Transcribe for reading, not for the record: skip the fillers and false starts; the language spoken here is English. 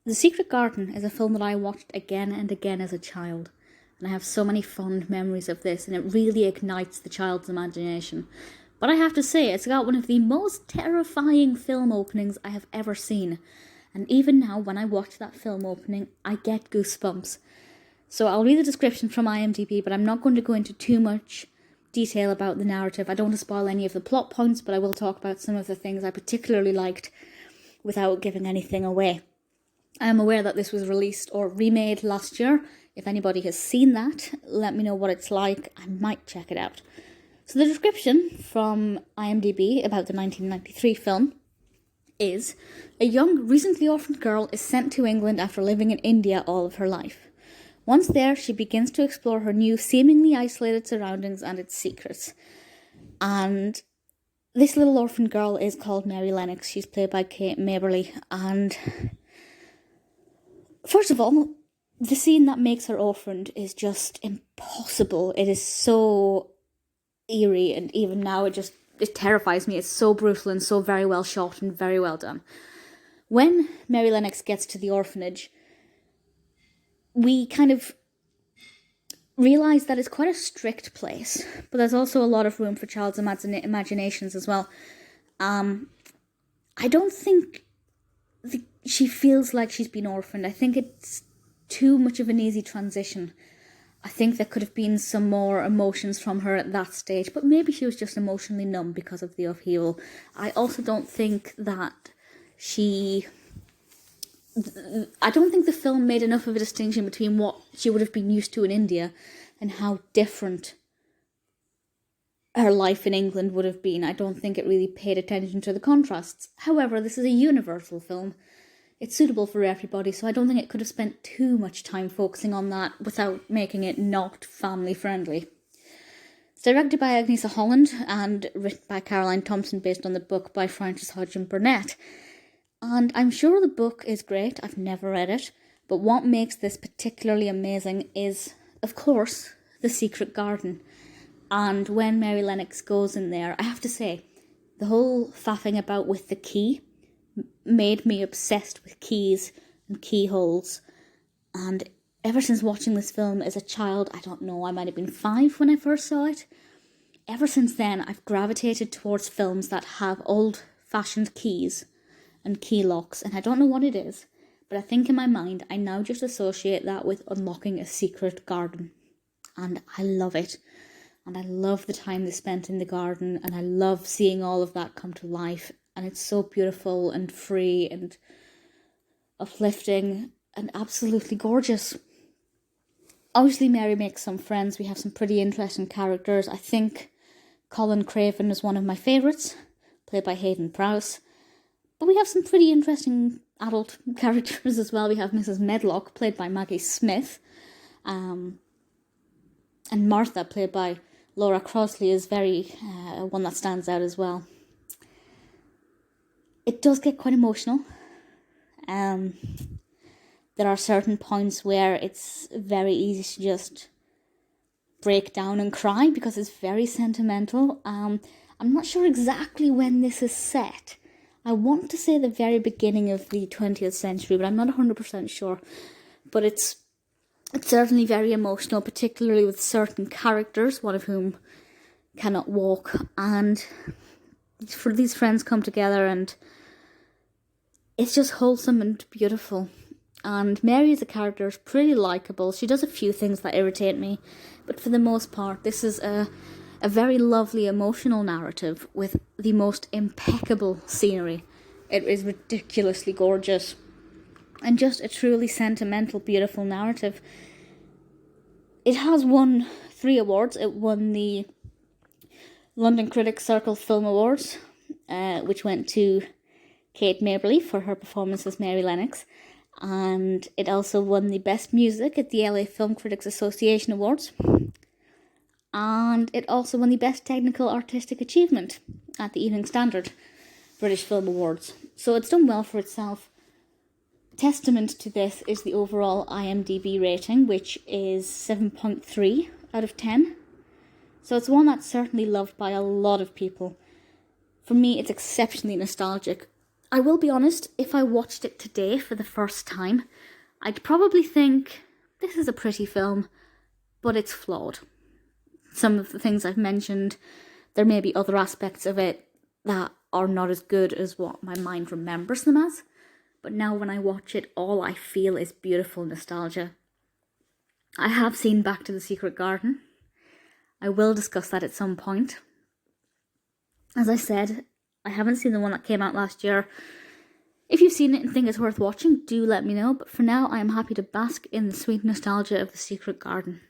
The Secret Garden is a film that I watched again and again as a child, and I have so many fond memories of this, and it really ignites the child's imagination. But I have to say, it's got one of the most terrifying film openings I have ever seen, and even now, when I watch that film opening, I get goosebumps. So I'll read the description from IMDb, but I'm not going to go into too much detail about the narrative. I don't want to spoil any of the plot points, but I will talk about some of the things I particularly liked without giving anything away. I am aware that this was released or remade last year. If anybody has seen that, let me know what it's like. I might check it out. So the description from IMDb about the 1993 film is: a young, recently orphaned girl is sent to England after living in India all of her life. Once there, she begins to explore her new, seemingly isolated surroundings and its secrets. And this little orphaned girl is called Mary Lennox. She's played by Maberly, and first of all, the scene that makes her orphaned is just impossible. It is so eerie, and even now it terrifies me. It's so brutal and so very well shot and very well done. When Mary Lennox gets to the orphanage, we kind of realise that it's quite a strict place, but there's also a lot of room for child's imaginations as well. I don't think she feels like she's been orphaned. I think it's too much of an easy transition. I think there could have been some more emotions from her at that stage, but maybe she was just emotionally numb because of the upheaval. I also don't think that I don't think the film made enough of a distinction between what she would have been used to in India and how different her life in England would have been. I don't think it really paid attention to the contrasts. However, this is a universal film. It's suitable for everybody, so I don't think it could have spent too much time focusing on that without making it not family-friendly. It's directed by Agnieszka Holland and written by Caroline Thompson based on the book by Frances Hodgson Burnett. And I'm sure the book is great. I've never read it. But what makes this particularly amazing is, of course, the secret garden. And when Mary Lennox goes in there, I have to say, the whole faffing about with the key made me obsessed with keys and keyholes. And ever since watching this film as a child, I don't know, I might have been 5 when I first saw it. Ever since then, I've gravitated towards films that have old-fashioned keys and key locks, and I don't know what it is, but I think in my mind, I now just associate that with unlocking a secret garden. And I love it. And I love the time they spent in the garden, and I love seeing all of that come to life. And it's so beautiful and free and uplifting and absolutely gorgeous. Obviously, Mary makes some friends. We have some pretty interesting characters. I think Colin Craven is one of my favourites, played by Heydon Prowse. But we have some pretty interesting adult characters as well. We have Mrs. Medlock, played by Maggie Smith. And Martha, played by Laura Crossley, is very one that stands out as well. It does get quite emotional. There are certain points where it's very easy to just break down and cry because it's very sentimental. I'm not sure exactly when this is set. I want to say the very beginning of the 20th century, but I'm not 100% sure. But it's certainly very emotional, particularly with certain characters, one of whom cannot walk. And for these friends come together, and it's just wholesome and beautiful. And Mary as a character is pretty likeable. She does a few things that irritate me, but for the most part, this is a very lovely emotional narrative with the most impeccable scenery. It is ridiculously gorgeous and just a truly sentimental, beautiful narrative. It has won 3 awards. It won the London Critics Circle Film Awards, which went to Kate Maberly for her performance as Mary Lennox, and it also won the Best Music at the LA Film Critics Association Awards. And it also won the Best Technical Artistic Achievement at the Evening Standard British Film Awards. So it's done well for itself. Testament to this is the overall IMDb rating, which is 7.3 out of 10. So it's one that's certainly loved by a lot of people. For me, it's exceptionally nostalgic. I will be honest, if I watched it today for the first time, I'd probably think, this is a pretty film, but it's flawed. Some of the things I've mentioned, there may be other aspects of it that are not as good as what my mind remembers them as. But now when I watch it, all I feel is beautiful nostalgia. I have seen Back to the Secret Garden. I will discuss that at some point. As I said, I haven't seen the one that came out last year. If you've seen it and think it's worth watching, do let me know. But for now, I am happy to bask in the sweet nostalgia of The Secret Garden.